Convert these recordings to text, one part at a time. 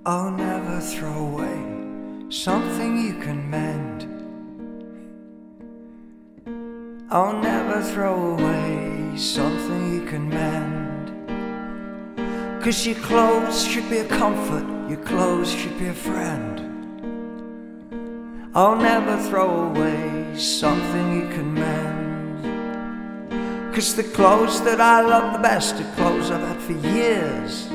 Oh, never throw away something you can mend. Oh, never throw away something you can mend. 'Cause your clothes should be a comfort, your clothes should be a friend. Oh, never throw away something you can mend. 'Cause the clothes that I love the best are clothes I've had for years.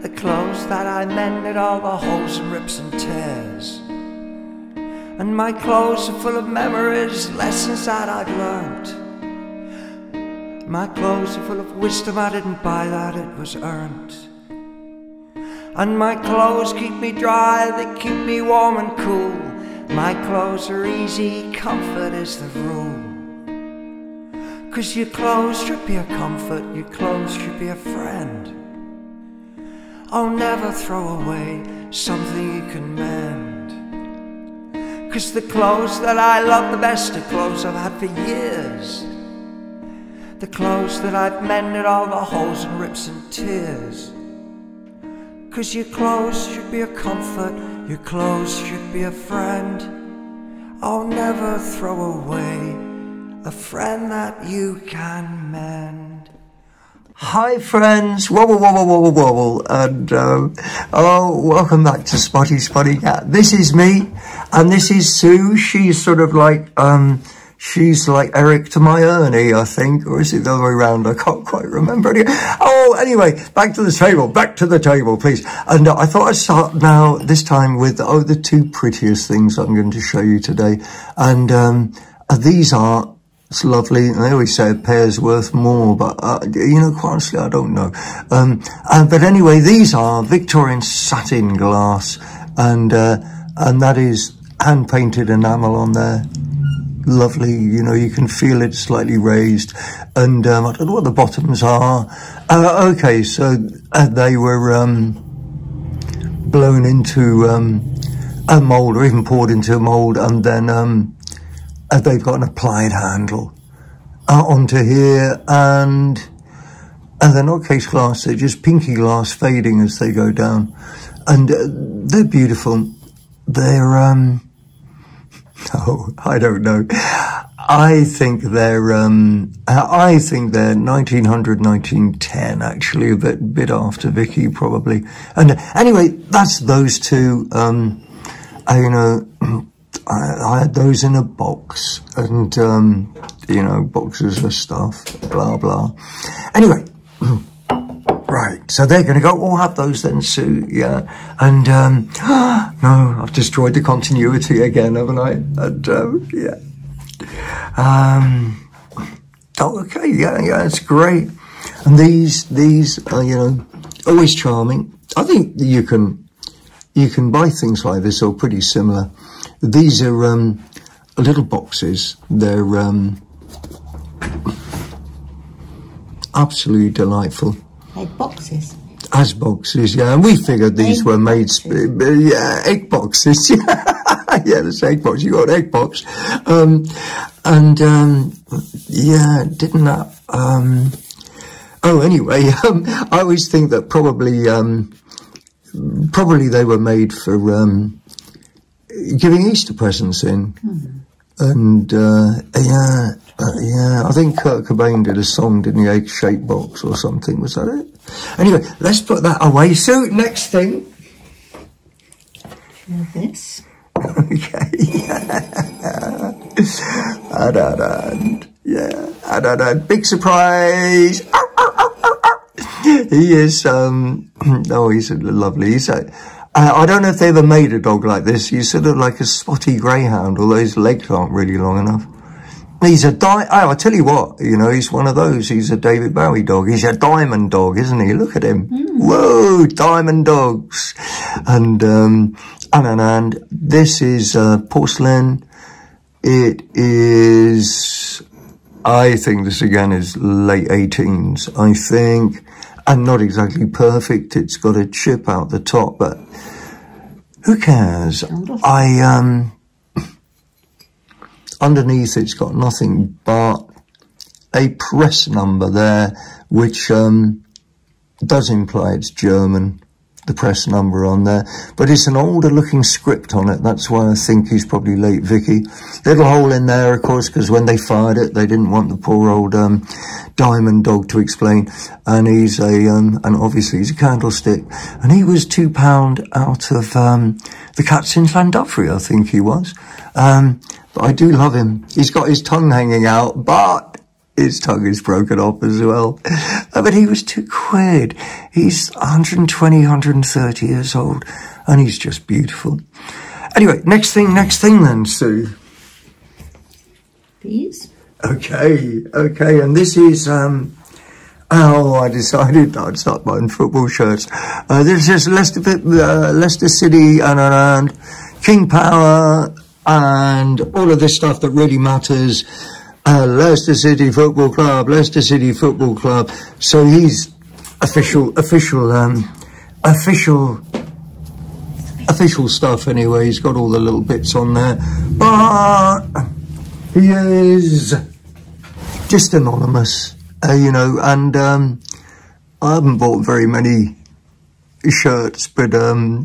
The clothes that I mended all the holes and rips and tears. And my clothes are full of memories, lessons that I've learnt. My clothes are full of wisdom I didn't buy, that it was earned. And my clothes keep me dry, they keep me warm and cool. My clothes are easy, comfort is the rule. 'Cause your clothes should be a comfort, your clothes should be a friend. Oh, never throw away something you can mend. 'Cause the clothes that I love the best are clothes I've had for years. The clothes that I've mended all the holes and rips and tears. 'Cause your clothes should be a comfort, your clothes should be a friend. Oh, never throw away a friend that you can mend. Hi friends, wobble wobble wobble wobble, and oh, welcome back to Spotty Spotty Cat. This is me, and this is Sue. She's sort of like she's like Eric to my Ernie, I think, or is it the other way around? I can't quite remember. Oh, anyway, back to the table, please. And I thought I'd start now this time with the two prettiest things I'm going to show you today, and these are. It's lovely. They always say a pair's worth more, but, you know, quite honestly, I don't know. But anyway, these are Victorian satin glass, and that is hand-painted enamel on there. Lovely, you know, you can feel it slightly raised. And, I don't know what the bottoms are. Okay, so, they were, blown into, a mould, or even poured into a mould, and then, they've got an applied handle onto here, and they're not case glass, they're just pinky glass fading as they go down. And they're beautiful. They're, oh, I don't know. I think they're 1900, 1910, actually, a bit after Vicky, probably. And anyway, that's those two, you know, I had those in a box, and, you know, boxes of stuff, blah, blah. Anyway, right, so they're going to go, we'll have those then, Sue, yeah. And, no, I've destroyed the continuity again, haven't I? And, yeah. Oh, okay, yeah, it's great. And these are, you know, always charming. I think you can buy things like this, or pretty similar. These are little boxes. They're absolutely delightful. Egg boxes? As boxes, yeah. And we figured these were made, yeah, egg boxes. Yeah, there's egg box. You got an egg box. Yeah, didn't that, oh, anyway, I always think that probably they were made for, giving Easter presents in. And, yeah, I think Kurt Cobain did a song, didn't he? Egg-shaped box or something, was that it? Anyway, let's put that away. So, next thing. This. Okay. Yeah. Big surprise. He is, oh, he's lovely. He's I don't know if they ever made a dog like this. He's sort of like a spotty greyhound, although his legs aren't really long enough. He's a I tell you what, you know, he's one of those. He's a David Bowie dog. He's a diamond dog, isn't he? Look at him. Whoa, diamond dogs. And this is, porcelain. It is, I think this again is late 18s, I think. And not exactly perfect. It's got a chip out the top, but who cares? Underneath it's got nothing but a press number there, which does imply it's German. the press number on there, but it's an older looking script on it. That's why I think he's probably late Vicky. Little hole in there, of course, because when they fired it, they didn't want the poor old diamond dog to explain. And he's and obviously he's a candlestick. And he was £2 out of the Cats in Llandudfri, I think he was. But I do love him. He's got his tongue hanging out, but his tongue is broken off as well. But he was £2. He's 120, 130 years old, and he's just beautiful. Anyway, next thing then, Sue. These? Okay, and this is, I decided I'd start buying football shirts. This is Leicester City and King Power and all of this stuff that really matters. Leicester City Football Club, Leicester City Football Club. So he's official stuff anyway. He's got all the little bits on there, but he is just anonymous, you know. And I haven't bought very many shirts, but anyway,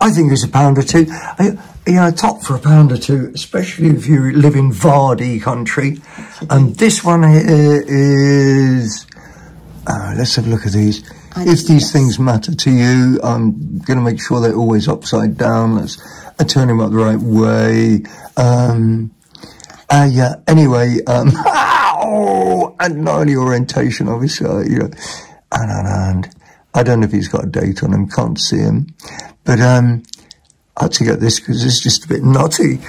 I think it's £1 or £2. You know, top for £1 or £2, especially if you live in Vardy country. And this one here is, let's have a look at these. If these things matter to you, I'm going to make sure they're always upside down. Let's turn them up the right way. Yeah, anyway, and not only orientation, obviously, you know, and I don't know if he's got a date on him, can't see him, but, I had to get this because it's just a bit nutty.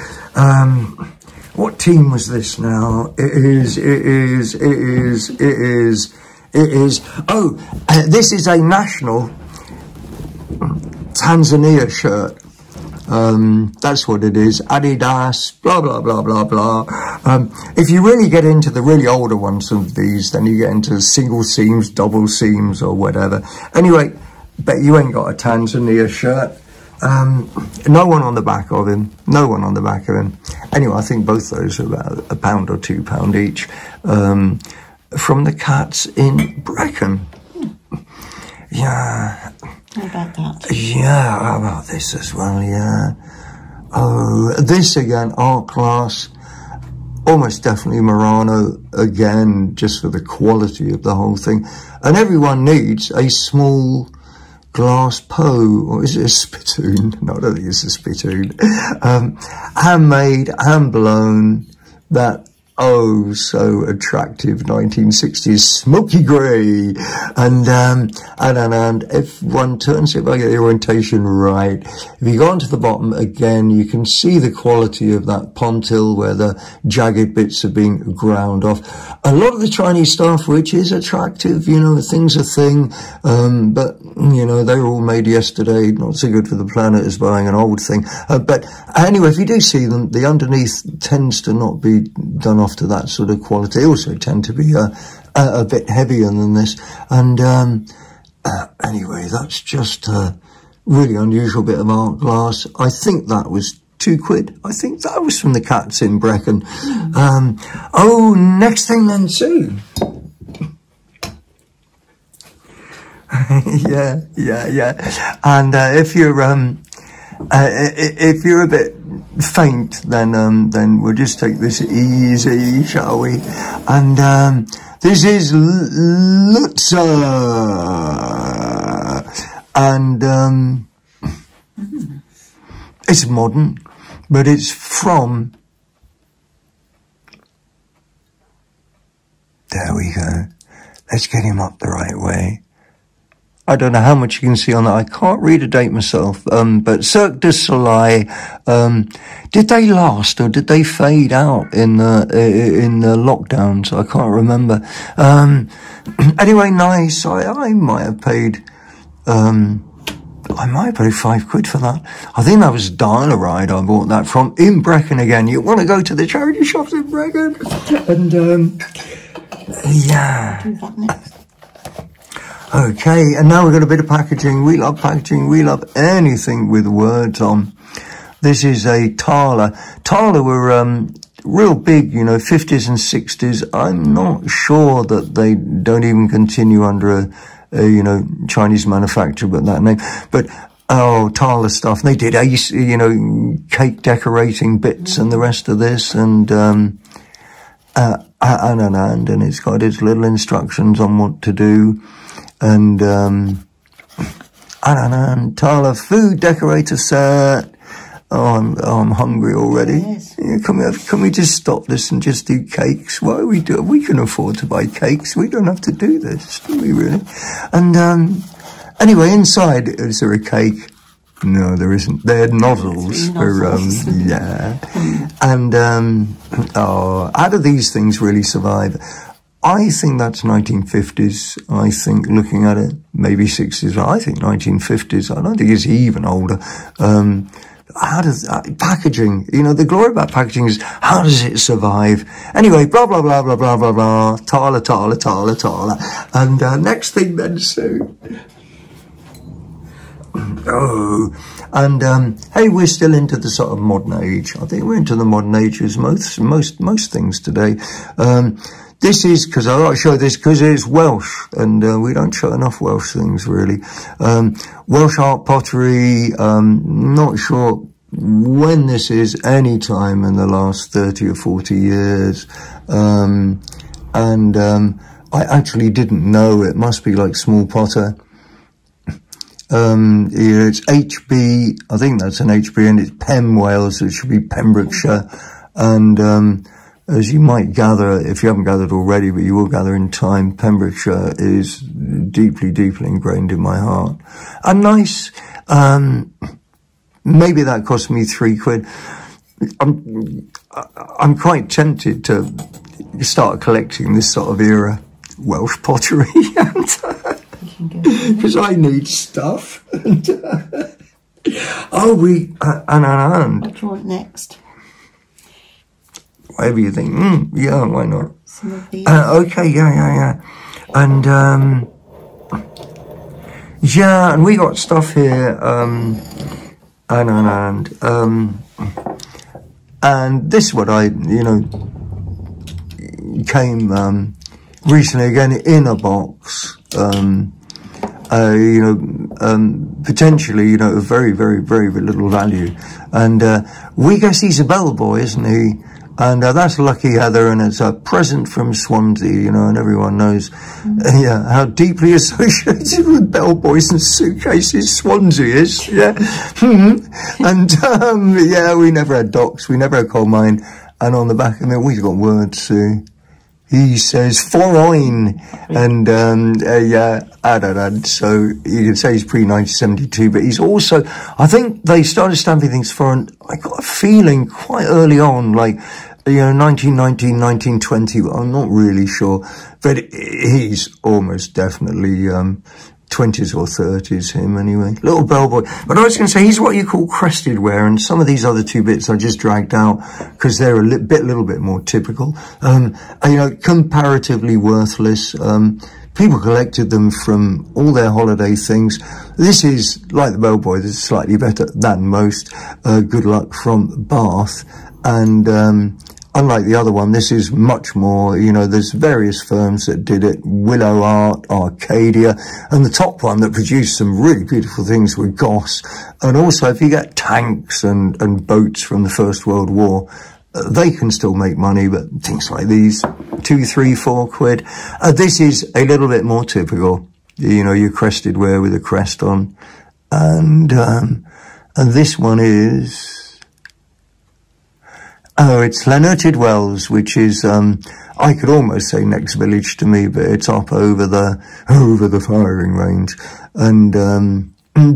What team was this now? It is. Oh, this is a national Tanzania shirt. That's what it is. Adidas, blah, blah, blah, blah, blah. If you really get into the really older ones of these, then you get into single seams, double seams, or whatever. Anyway, bet you ain't got a Tanzania shirt. No one on the back of him. No one on the back of him. Anyway, I think both those are about £1 or £2 each. From the Cats in Brecon. Yeah. How about that? Yeah, how about this as well, yeah. Oh, this again, art class. Almost definitely Murano again, just for the quality of the whole thing. And everyone needs a small glass pot, or is it a spittoon? No, I don't think it's a spittoon. Handmade, hand blown, that oh so attractive 1960s smoky grey. And if one turns it, if I get the orientation right, if you go onto the bottom again, you can see the quality of that pontil where the jagged bits are being ground off. A lot of the Chinese stuff, which is attractive, you know, things a thing, but you know, they were all made yesterday, not so good for the planet as buying an old thing. But anyway, if you do see them, the underneath tends to not be done off to that sort of quality. They also tend to be a bit heavier than this. And anyway, that's just a really unusual bit of art glass. I think that was £2. I think that was from the Cats in Brecon. Oh, next thing then, Sue. yeah. And if you're a bit faint, then we'll just take this easy, shall we? And this is Lutzer, and it's modern, but it's from. There we go. Let's get him up the right way. I don't know how much you can see on that. I can't read a date myself. But Cirque du Soleil, did they last or did they fade out in the lockdowns? I can't remember. Anyway, nice. I might have paid, £5 for that. I think that was Dial-A-Ride I bought that from, in Brecon again. You want to go to the charity shops in Brecon? And, yeah. Do that next. Okay, and now we've got a bit of packaging. We love packaging. We love anything with words on. This is a Thaler. Thaler were real big, you know, 50s and 60s. I'm not sure that they don't even continue under you know, Chinese manufacturer, but that name. But, oh, Thaler stuff. They did ace, you know, cake decorating bits and the rest of this, and it's got its little instructions on what to do, and Thaler food decorator set. Oh, I'm hungry already. Yes. Yeah, can we just stop this and just do cakes? Why we do? We can afford to buy cakes. We don't have to do this, do we really? And anyway, inside, is there a cake? No, there isn't. They're nozzles for, yeah. And, how do these things really survive? I think that's 1950s. I think, looking at it, maybe 60s. I think 1950s. I don't think it's even older. How does packaging, you know, the glory about packaging is, how does it survive? Anyway, blah, blah, blah, blah, blah, blah, blah, Thaler. And, next thing then, Sue. Oh, and, hey, we're still into the sort of modern age. I think we're into the modern age as most things today. This is, because I like to show this because it's Welsh, and we don't show enough Welsh things, really. Welsh Art Pottery, not sure when this is, any time in the last 30 or 40 years. I actually didn't know. It must be like small potter. Yeah, it's HB, I think that's an HB, and it's Pen Wales, so it should be Pembrokeshire. And, as you might gather, if you haven't gathered already, but you will gather in time, Pembrokeshire is deeply, deeply ingrained in my heart. And nice. Maybe that cost me £3. I'm quite tempted to start collecting this sort of era Welsh pottery, because I need stuff. And, oh, and What do you want next? Whatever you think. Yeah, why not? Some of these. Okay, yeah. And, yeah, and we got stuff here, and this is what I, you know, came, recently again in a box, you know, potentially, you know, of very, very, very little value. And, we guess he's a bellboy, isn't he? And that's Lucky Heather, and it's a present from Swansea, you know, and everyone knows, yeah, how deeply associated with bellboys and suitcases Swansea is, yeah. And, yeah, we never had docks, we never had coal mine, and on the back of it, we've got words, he says, foreign, and, yeah, so you can say he's pre-1972, but he's also, I think they started stamping things foreign, I got a feeling quite early on, like, you know, 1919, 1920, but I'm not really sure, but he's almost definitely, 20s or 30s, him anyway. Little bellboy. But I was going to say, he's what you call crested wear, and some of these other two bits I just dragged out because they're a little bit more typical. You know, comparatively worthless. People collected them from all their holiday things. This is, like the bellboy, this is slightly better than most. Good luck from Bath. And, unlike the other one, this is much more, you know, there's various firms that did it, Willow Art, Arcadia, and the top one that produced some really beautiful things were Goss. And also, if you get tanks and boats from the First World War, they can still make money, but things like these, 2, 3, 4 quid. This is a little bit more typical, you know, your crested wear with a crest on. And this one is, oh, it's Llanwrtyd Wells, which is, I could almost say next village to me, but it's up over the firing range. And,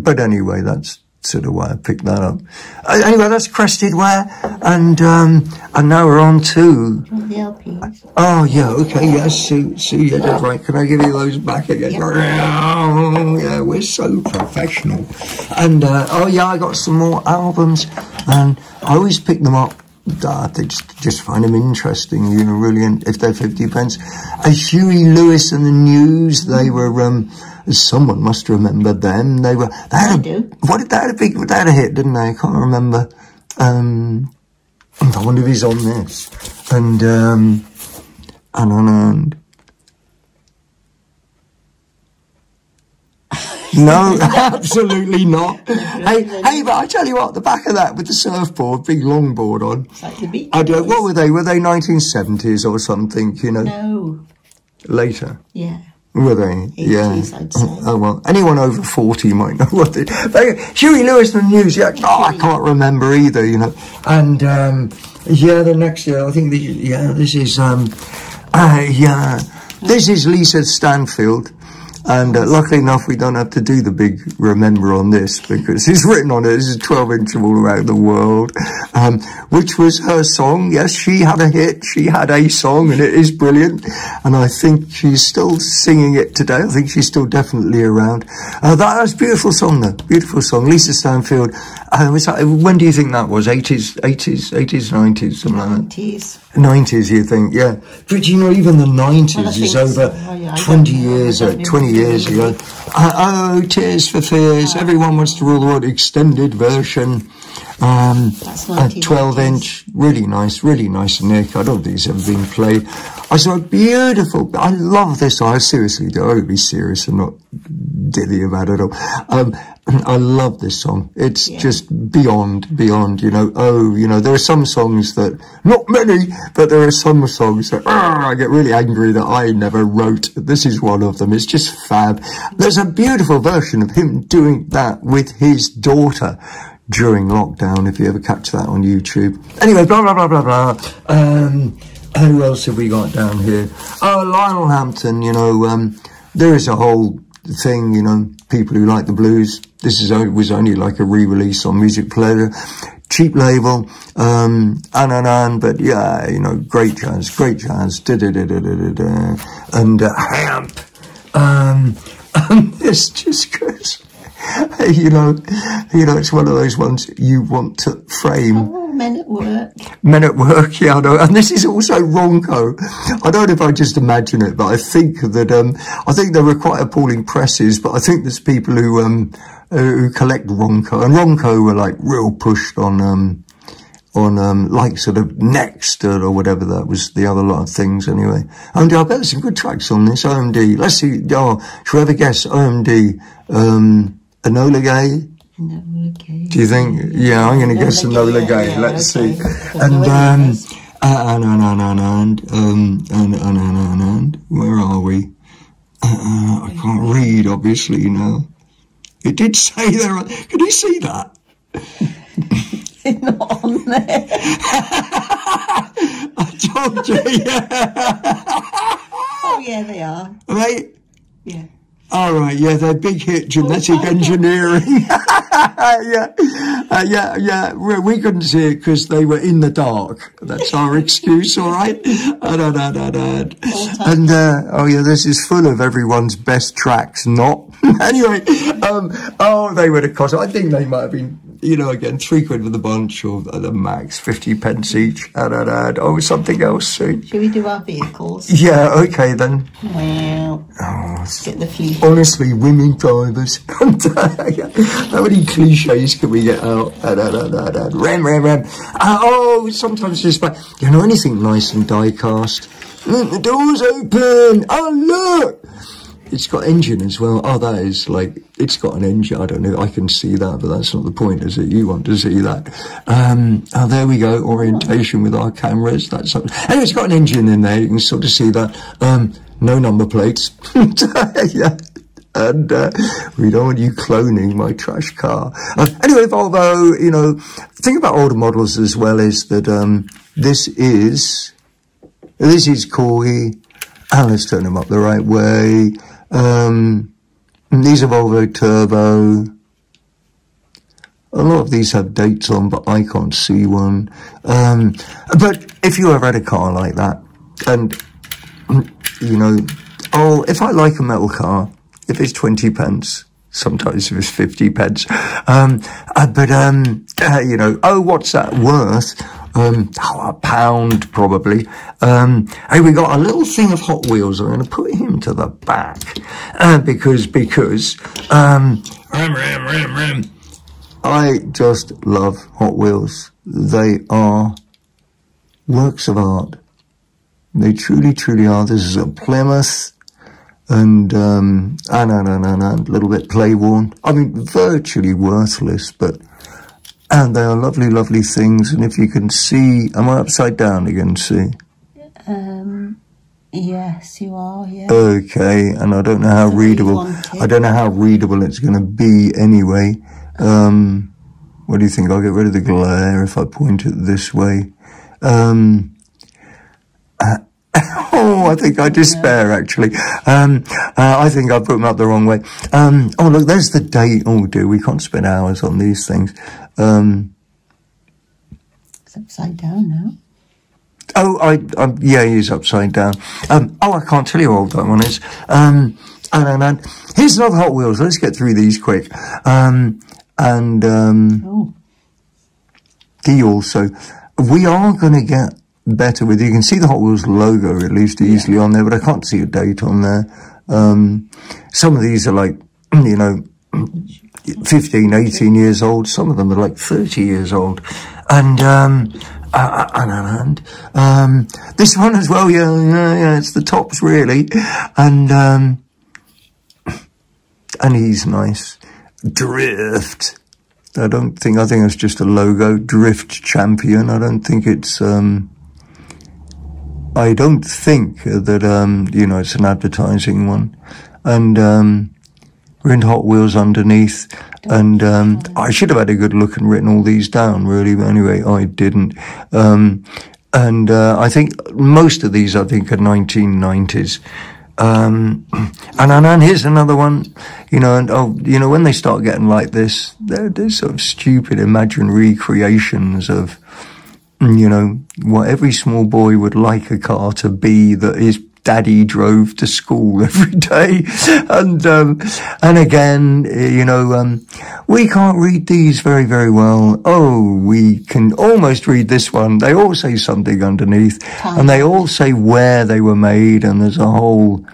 but anyway, that's sort of why I picked that up. Anyway, that's crested wear, and now we're on to The LPs. Oh yeah, okay, yes, Sue, yeah, that's right. Can I give you those back again? Yep. Yeah, we're so professional. And oh yeah, I got some more albums, and I always pick them up. They just find them interesting, you know, really, and if they're 50 pence. Huey Lewis and the News, they were, someone must remember them. They had a hit, didn't they? I can't remember. I wonder if he's on this. And No, absolutely not. Hey, but I tell you what, the back of that with the surfboard, big longboard on. It's like the beach. What were they? Were they 1970s or something, you know? No. Later? Yeah. Were they? 80s, Yeah. I'd say. Oh, well, anyone over 40 might know what Huey Lewis and the News, yeah. Oh, I can't remember either, you know. And, yeah, the next year, I think, this is Lisa Stanfield. And luckily enough, we don't have to do the big remember on this because it's written on it. This is 12-inch all around the world, which was her song. Yes, she had a hit. She had a song, and it is brilliant. And I think she's still singing it today. I think she's still definitely around. That was a beautiful song, though. Beautiful song. Lisa Stanfield. When do you think that was? 80s, 90s, something like that? 90s. 90s, you think? Yeah. But you know, even the 90s is over 20 years ago. Oh, Tears for Fears. Everyone Wants to Rule the World extended version. 12-inch. Really nice Nick. I don't think it's ever been played. I saw a beautiful. I love this song. I seriously do. I would be serious and not ditty about it all. I love this song. It's just beyond, you know. Oh, you know, there are some songs that, not many, but there are some songs that, I get really angry that I never wrote. This is one of them. It's just fab. There's a beautiful version of him doing that with his daughter during lockdown, if you ever catch that on YouTube. Anyway, blah, blah, blah, blah, blah. Who else have we got down here? Oh, Lionel Hampton, you know, there is a whole thing, you know, people who like the blues. This was only like a re-release on Music Pleasure. Cheap label, but yeah, you know, great jazz, and Hamp, this just goes, you know, it's one of those ones you want to frame. Oh, Men at Work. Men at Work, yeah, I know. And this is also Ronco. I don't know if I just imagine it, but I think that, I think there were quite appalling presses, but I think there's people who collect Ronco. And Ronco were like real pushed on like sort of Next or whatever that was, the other lot of things anyway. I bet there's some good tracks on this. OMD. Let's see. Oh, should we ever guess? OMD. Enola Gay? Enola Gay. Do you think? Yeah, I'm going to guess Enola Gay. Yeah, let's see. And, where are we? I can't read, obviously, now. It did say there. Can you see that? It's not on there. I told you, yeah. Oh, yeah, they are. Are they? Yeah. All right, yeah, they're big hit genetic engineering. Yeah. We couldn't see it because they were in the dark. That's our excuse, all right? And, oh yeah, this is full of everyone's best tracks, not. Anyway, they would have cost, I think they might have been, you know, again, £3 for the bunch, or the max, 50 pence each. Oh, something else soon. Shall we do our vehicles? Yeah, okay then. Well, get the fleet. Honestly, women drivers. How many cliches can we get out? Ram. Oh, sometimes just like, you know, anything nice and die cast. The door's open. Oh, look. It's got engine as well. Oh, that is like, it's got an engine. I don't know. I can see that, but that's not the point, is it? You want to see that. Oh, there we go. Orientation with our cameras. That's anyway, it's got an engine in there. You can sort of see that. No number plates. Yeah. And we don't want you cloning my trash car. Anyway, Volvo, you know, the thing about older models as well is that this is Corgi. And let's turn them up the right way. These are Volvo Turbo. A lot of these have dates on, but I can't see one. But if you ever had a car like that, and, you know, if I like a metal car, if it's 20 pence, sometimes if it's 50 pence, you know, what's that worth? £1 probably. Hey, we got a little thing of Hot Wheels. I'm going to put him to the back, because, ram. I just love Hot Wheels. They are works of art. They truly are. This is a Plymouth, and a little bit play worn. I mean, virtually worthless, and they are lovely, lovely things. And if you can see, am I upside down again? See? Yes, you are. Yeah. Okay, and I don't know how readable. I don't know how readable it's going to be anyway. What do you think? I'll get rid of the glare if I point it this way. Oh, I think I despair, actually. I think I put them up the wrong way. Oh, look, there's the date. Oh, dear, we can't spend hours on these things. It's upside down now. Oh, yeah, he is upside down. Oh, I can't tell you how old that one is. And here's another Hot Wheels. Let's get through these quick. He also, we are going to get better with, you can see the Hot Wheels logo at least easily on there, but I can't see a date on there. Some of these are like, you know, 15, 18 years old. Some of them are like 30 years old. And this one as well, yeah, it's the tops really. And he's nice. Drift. I think it's just a logo. Drift champion. I don't think it's, I don't think that, you know, it's an advertising one. And, we're in Hot Wheels underneath. And, I should have had a good look and written all these down, really. But anyway, I didn't. I think most of these, I think, are 1990s. And here's another one, you know, and you know, when they start getting like this, they're sort of stupid imaginary creations of, you know, what every small boy would like a car to be that his daddy drove to school every day. And again, you know, we can't read these very, very well. Oh, we can almost read this one. They all say something underneath, and they all say where they were made, and there's a whole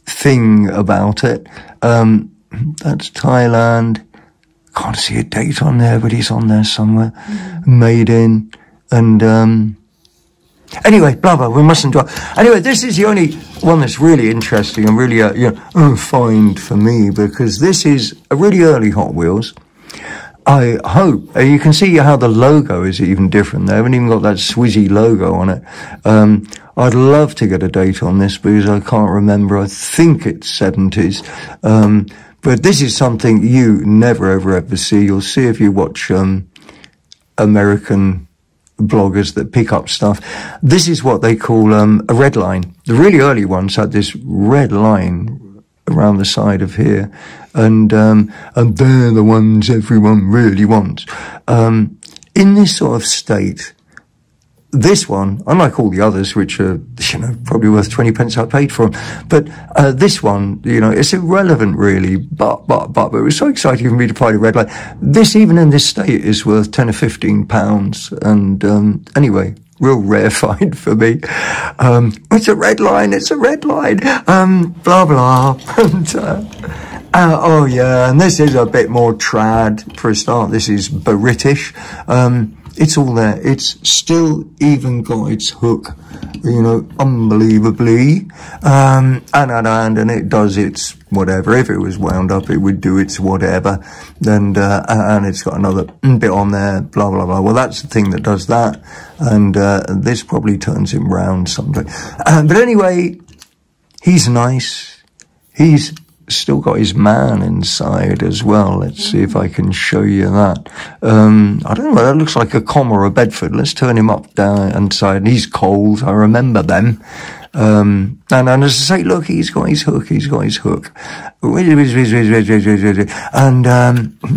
thing about it. That's Thailand. Can't see a date on there, but he's on there somewhere. Made in, and, anyway, blah, blah, we mustn't do it. Anyway, this is the only one that's really interesting and really, you know, find for me, because this is a really early Hot Wheels. I hope, you can see how the logo is even different. They haven't even got that Swizzy logo on it. I'd love to get a date on this because I can't remember. I think it's 70s. But this is something you never, ever see. You'll see if you watch, American bloggers that pick up stuff. This is what they call a red line. The really early ones had this red line around the side of here, and they're the ones everyone really wants. In this sort of state, this one, unlike all the others, which are, you know, probably worth 20 pence I paid for them, but this one, you know, it's irrelevant really, but it was so exciting for me to find a red line. This, even in this state, is worth 10 or 15 pounds, and anyway, real rare find for me. It's a red line, it's a red line, blah blah. And, oh yeah, and this is a bit more trad for a start. This is British. It's all there. It's still even got its hook, you know, unbelievably. And it does its whatever. If it was wound up, it would do its whatever. And it's got another bit on there, blah, blah, blah. Well, that's the thing that does that. And, this probably turns him round someday. But anyway, he's nice. He's still got his man inside as well. Let's see if I can show you that. I don't know, that looks like a Com or a Bedford. Let's turn him up down inside. And he's cold. I remember them. And as I say, look, he's got his hook. He's got his hook. And,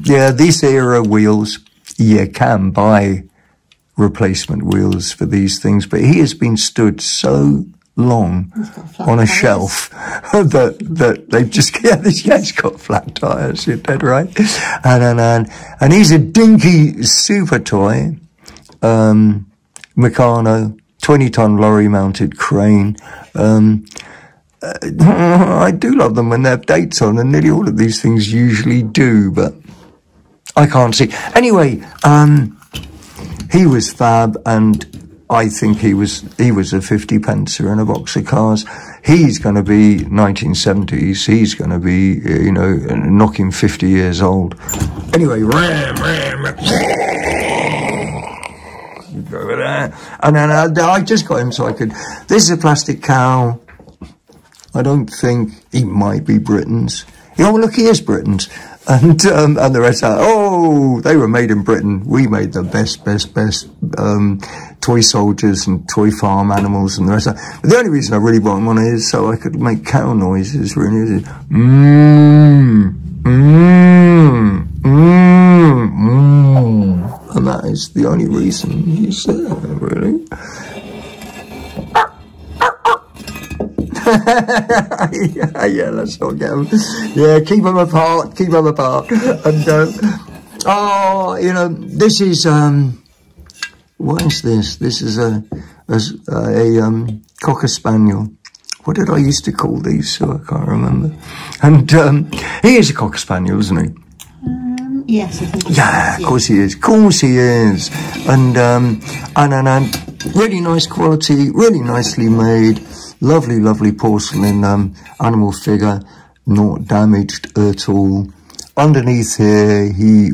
yeah, this era wheels, you can buy replacement wheels for these things, but he has been stood so long on a shelf that they've just, he's got flat tires, you're dead right. And he's a dinky super toy, Meccano, 20-ton lorry mounted crane. I do love them when they have dates on, and nearly all of these things usually do, but I can't see. Anyway, he was fab, and I think he was a 50 pencer in a box of cars. He's going to be 1970s. He's going to be, you know, knocking 50 years old. Anyway, over there. And then I just got him so I could. This is a plastic cow. I don't think he might be Britain's. Oh, look, he is Britain's. And the rest are, oh, they were made in Britain. We made the best toy soldiers and toy farm animals and the rest are. But the only reason I really bought one is so I could make cow noises, really. And that is the only reason he's there, really. Yeah, let's not get them. Yeah, keep them apart, keep them apart. And, oh, you know, this is, what is this? This is a Cocker Spaniel. What did I used to call these? So I can't remember. And, he is a Cocker Spaniel, isn't he? Yes, I think he yeah, is, of course he is. Of course he is. And really nice quality, really nicely made. Lovely, lovely porcelain animal figure, not damaged at all. Underneath here, he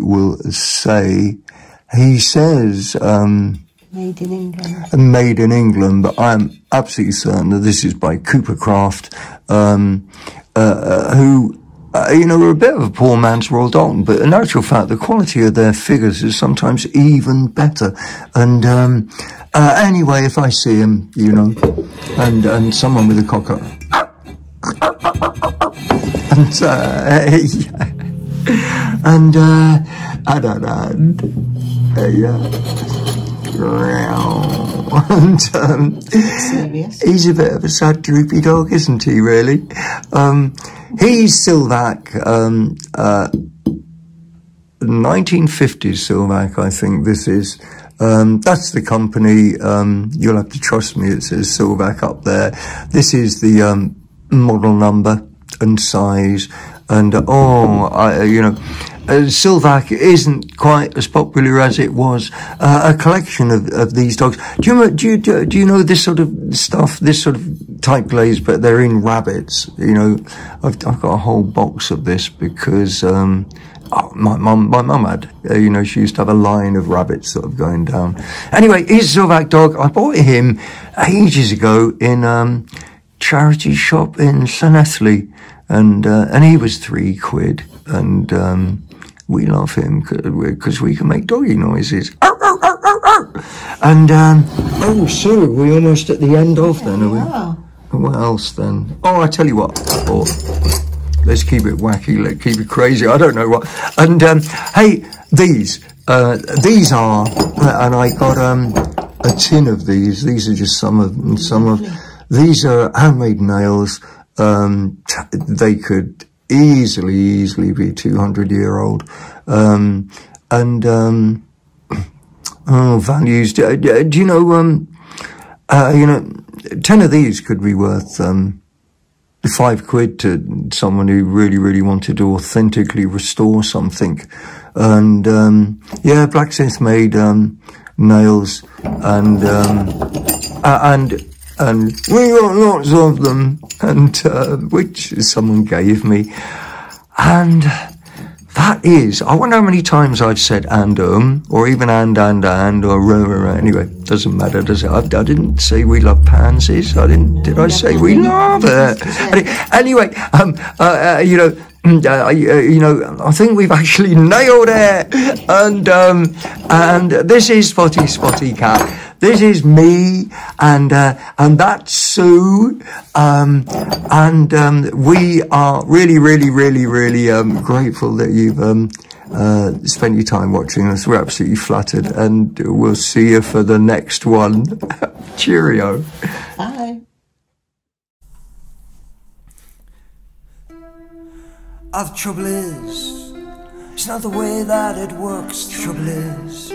says, made in England. Made in England, but I'm absolutely certain that this is by Cooper Craft, who, you know, are a bit of a poor man's Royal Dalton, but in actual fact, the quality of their figures is sometimes even better. And, anyway, if I see him, you know, and someone with a cocker, and, I don't know, and, he's a bit of a sad, droopy dog, isn't he, really? He's Silvac, 1950s Silvac, I think this is. That's the company, you'll have to trust me, it says Silvac up there. This is the, model number and size, and, you know, Silvac isn't quite as popular as it was. A collection of these dogs. Do you know this sort of stuff, this sort of type glaze, but they're in rabbits? You know, I've got a whole box of this because, my mum had, you know, she used to have a line of rabbits sort of going down. Anyway, he's a Silvac dog. I bought him ages ago in, charity shop in Llanelli, and he was £3, and, we love him because we can make doggy noises. And, oh, so we're almost at the end of then, are we? What else then? Oh, I tell you what, I bought. Let's keep it wacky, let's keep it crazy, I don't know what. And, hey, these are, and I got, a tin of these. These are just some of, these are handmade nails. They could easily be 200-year-old. Values. Do you know, you know, 10 of these could be worth, £5 to someone who really wanted to authentically restore something. And, yeah, blacksmith made, nails, and we got lots of them, and, which someone gave me. And that is, I wonder how many times I've said or even and, or anyway, doesn't matter, does it? I didn't say we love pansies. Did I say we love it? Anyway, you know, you know, I think we've actually nailed it. And this is Spotty Spotty Cat. This is me, and that's Sue, we are really grateful that you've spent your time watching us. We're absolutely flattered, and we'll see you for the next one. Cheerio. Bye. The trouble is, it's not the way that it works. The trouble is,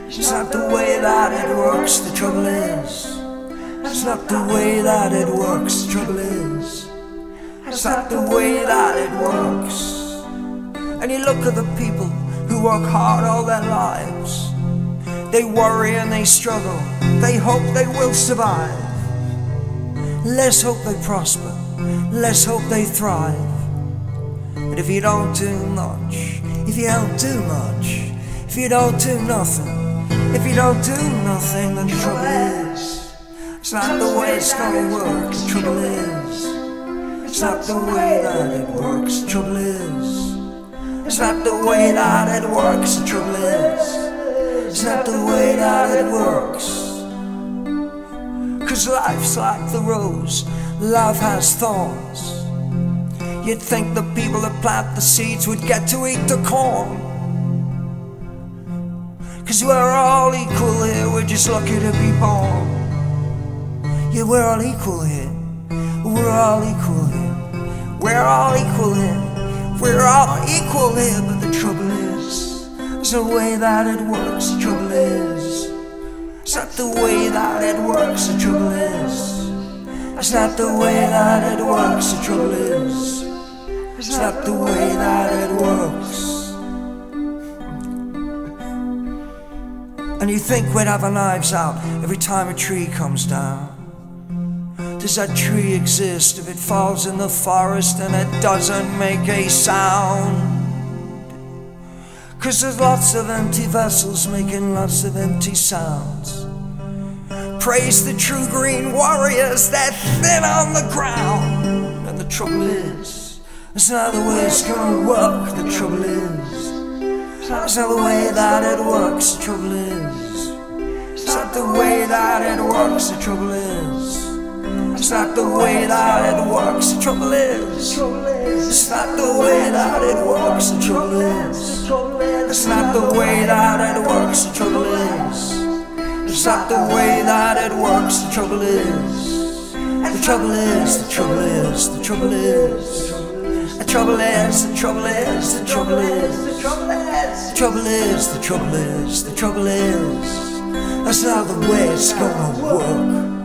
it's not the way that it works. The trouble is, it's not the way that it works. The trouble is, it's not the way that it works. And you look at the people who work hard all their lives. They worry and they struggle, they hope they will survive. Let's hope they prosper, let's hope they thrive. But if you don't do much, if you don't do much, if you don't do nothing, if you don't do nothing, then the trouble is, it's not the way it's gonna work. The trouble is, it's not the way that it works. The trouble is, it's not the way that it works. The trouble is, it's not the way that it works. 'Cause life's like the rose, life has thorns. You'd think the people that plant the seeds would get to eat the corn. 'Cause we're all equal here, we're just lucky to be born. Yeah, we're all equal here, we're all equal here, we're all equal here, we're all equal here. But the trouble is, it's the way that it works. The trouble is, it's not the way that it works. The trouble is, it's not the way that it works. The trouble is, it's not the way that it works. And you think we'd have our knives out every time a tree comes down. Does that tree exist if it falls in the forest and it doesn't make a sound? 'Cause there's lots of empty vessels making lots of empty sounds. Praise the true green warriors, they're thin on the ground. And the trouble is, it's not the way it's gonna work. The trouble is, it's not the way that it works. The trouble is, it's not the way that it works. The trouble is, it's not the way that it works. The trouble is, it's not the way that it works. The trouble is, it's not the way that it works. The trouble is, it's not the way that it works. The trouble is, the trouble is, the trouble is, the trouble is, the trouble is, the trouble is, the trouble is, the trouble is, the trouble is, the trouble is, the trouble is. That's not the way it's gonna work.